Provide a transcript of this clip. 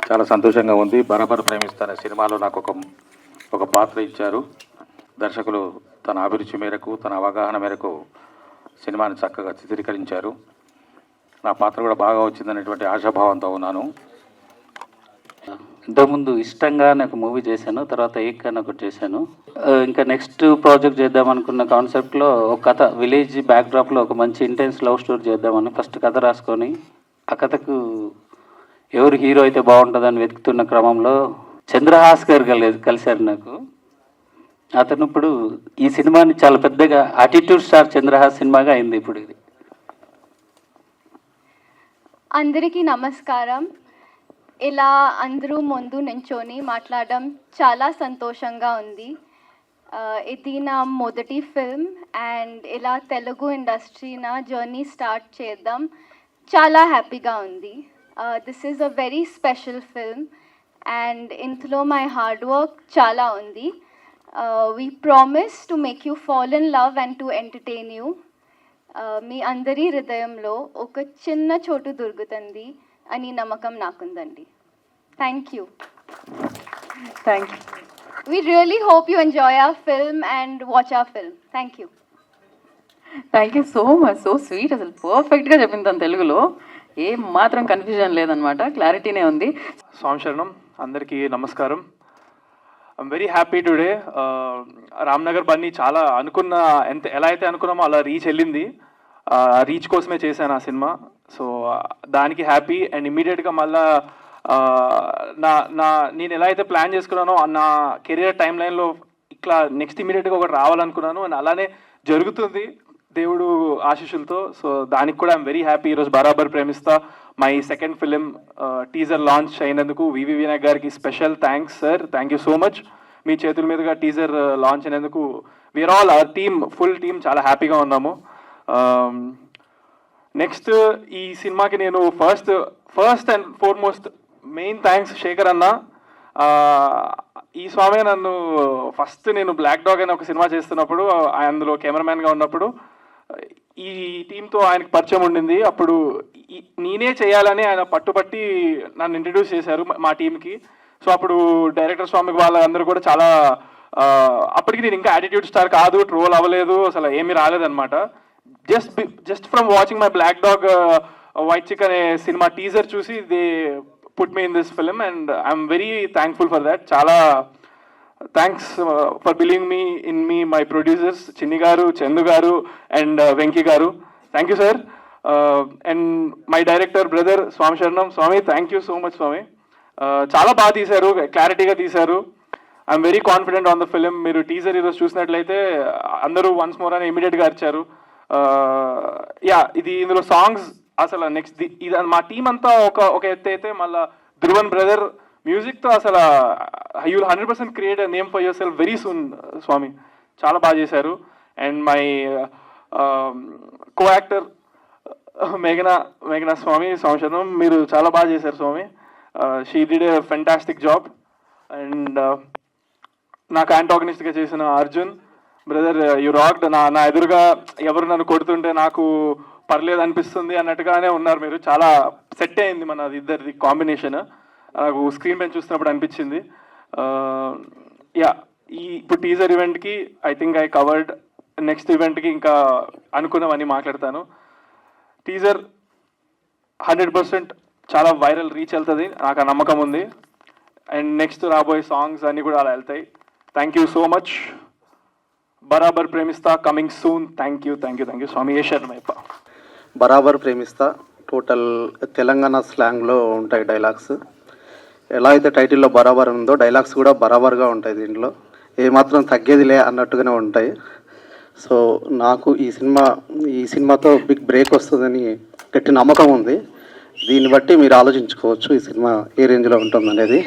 చాలా సంతోషంగా ఉంది. బరాబర్ ప్రేమిస్తానే సినిమాలో నాకు ఒక పాత్ర ఇచ్చారు. దర్శకులు తన అభిరుచి మేరకు, తన అవగాహన మేరకు సినిమాని చక్కగా చిత్రీకరించారు. నా పాత్ర కూడా బాగా వచ్చిందనేటువంటి ఆశాభావంతో ఉన్నాను. ఇంతకుముందు ఇష్టంగా నాకు మూవీ చేశాను, తర్వాత ఏక్ ఒకటి చేశాను. ఇంకా నెక్స్ట్ ప్రాజెక్ట్ చేద్దాం అనుకున్న కాన్సెప్ట్లో ఒక కథ, విలేజ్ బ్యాక్డ్రాప్లో ఒక మంచి ఇంటెన్స్ లవ్ స్టోరీ చేద్దామని ఫస్ట్ కథ రాసుకొని, ఆ కథకు ఎవరు హీరో అయితే బాగుంటుందని వెతుకుతున్న క్రమంలో చంద్రహాస్ గారు కలిశారు నాకు. అతను ఇప్పుడు ఈ సినిమాని చాలా పెద్దగా యాటిట్యూడ్ స్టార్ చంద్రహాస్ సినిమాగా అయింది ఇప్పుడు ఇది. అందరికీ నమస్కారం. ఇలా అందరూ ముందు నించొని మాట్లాడడం చాలా సంతోషంగా ఉంది. ఇది నా మొదటి ఫిల్మ్ అండ్ ఇలా తెలుగు ఇండస్ట్రీ నా జర్నీ స్టార్ట్ చేద్దాం చాలా హ్యాపీగా ఉంది. This is a very special film and ఇందులో మై హార్డ్ వర్క్ చాలా ఉంది. We promise to make you fall in love and to entertain you. మీ అందరి హృదయంలో ఒక చిన్న చోటు దొరుకుతుంది అని నమ్మకం నాకుందండి. Thank you. Thank you. We really hope you enjoy our film and watch our film. Thank you. Thank you so much. So sweet. అసలు పర్ఫెక్ట్గా చెప్పింది తను తెలుగులో. ఏం మాత్రం కన్ఫ్యూజన్ లేదనమాట, క్లారిటీనే ఉంది. స్వామి శరణం. అందరికీ నమస్కారం. I'm very happy today. Ramnagar Bunny చాలా ఎలా అయితే అనుకున్నామో అలా రీచ్ వెళ్ళింది. రీచ్ కోసమే చేశాను ఆ సినిమా. సో దానికి హ్యాపీ. అండ్ ఇమ్మీడియట్గా మళ్ళా నేను ఎలా అయితే ప్లాన్ చేసుకున్నానో నా కెరియర్ టైం లైన్లో ఇట్లా నెక్స్ట్ ఇమ్మీడియట్గా ఒకటి రావాలనుకున్నాను. అండ్ అలానే జరుగుతుంది దేవుడు ఆశీస్సులతో. సో దానికి కూడా ఐఎమ్ వెరీ హ్యాపీ. ఈరోజు బరాబర్ ప్రేమిస్తా my second film teaser launch అయినందుకు వివి వినాయక్ గారికి special thanks sir. Thank you so much. మీ చేతుల మీదుగా టీజర్ లాంచ్ అయినందుకు we are all our team, full team చాలా హ్యాపీగా ఉన్నాము. నెక్స్ట్ ఈ సినిమాకి నేను first and foremost main thanks Shekhar అన్న. ఈ స్వామి నన్ను నేను బ్లాక్ డాగ్ అనే ఒక సినిమా చేస్తున్నప్పుడు, అందులో కెమెరామ్యాన్గా ఉన్నప్పుడు ఈ టీంతో ఆయనకు పరిచయం ఉండింది. అప్పుడు నేనే చేయాలని ఆయన పట్టుపట్టి నన్ను ఇంట్రడ్యూస్ చేశారు మా టీంకి. సో అప్పుడు డైరెక్టర్ స్వామికి వాళ్ళందరూ కూడా చాలా అప్పటికి నేను ఇంకా యాటిట్యూడ్ స్టార్ కాదు, ట్రోల్ అవ్వలేదు, అసలు ఏమీ రాలేదన్నమాట. Just from watching my black dog white chick అనే సినిమా టీజర్ చూసి they put me in this film and I'm very thankful for that. చాలా thanks for believing me my producers Chinni గారు, చందు గారు అండ్ వెంకీ గారు. Thank you sir. And my director brother Swamy Sharanam. Swamy thank you so much Swamy. చాలా బాగా తీశారు, క్లారిటీగా తీశారు. I'm very confident on the film. మీరు టీజర్ ఈరోజు చూసినట్లయితే అందరూ వన్స్ మోర్ అని ఇమీడియట్గా అరిచారు. ఇందులో సాంగ్స్ అసలు నెక్స్ట్ ఇది మా టీం అంతా ఒక ఎత్తు అయితే, మళ్ళీ ధ్రువన్ బ్రదర్ మ్యూజిక్తో అసలు you will 100% create a name for yourself very soon Swamy. చాలా బాగా చేశారు. అండ్ మై కో యాక్టర్ మేఘనా స్వామి శరణం, మీరు చాలా బాగా చేశారు Swamy. She did a fantastic job. And నాకు యాంటాగనిస్ట్గా చేసిన అర్జున్ బ్రదర్, యు రాక్డ్. నా ఎదురుగా ఎవరు నన్ను కొడుతుంటే నాకు పర్లేదు అనిపిస్తుంది అన్నట్టుగానే ఉన్నారు మీరు. చాలా సెట్ అయింది మన ఇద్దరిది కాంబినేషన్. నాకు స్క్రీన్ పైన చూస్తున్నప్పుడు అనిపించింది. ఇప్పుడు టీజర్ ఈవెంట్కి I think I covered. Next ఈవెంట్కి ఇంకా అనుకున్నవన్నీ మాట్లాడతాను. టీజర్ 100% చాలా వైరల్ రీచ్ వెళ్తుంది, నాకు ఆ నమ్మకం ఉంది. అండ్ నెక్స్ట్ రాబోయే సాంగ్స్ అన్నీ కూడా అలా వెళ్తాయి. Thank you so much. బరాబర్ ప్రేమిస్తా కమింగ్ సూన్. థ్యాంక్ యూ స్వామి. ఏ శర్మయ్యప్ప. బరాబర్ ప్రేమిస్తా టోటల్ తెలంగాణ స్లాంగ్లో ఉంటాయి డైలాగ్స్. ఎలా అయితే టైటిల్లో బరాబర్ ఉందో డైలాగ్స్ కూడా బరాబర్గా ఉంటాయి. దీంట్లో ఏమాత్రం తగ్గేదిలే అన్నట్టుగానే ఉంటాయి. సో నాకు ఈ సినిమాతో బిగ్ బ్రేక్ వస్తుందని గట్టి నమ్మకం ఉంది. దీన్ని బట్టి మీరు ఆలోచించుకోవచ్చు ఈ సినిమా ఏ రేంజ్లో ఉంటుందనేది.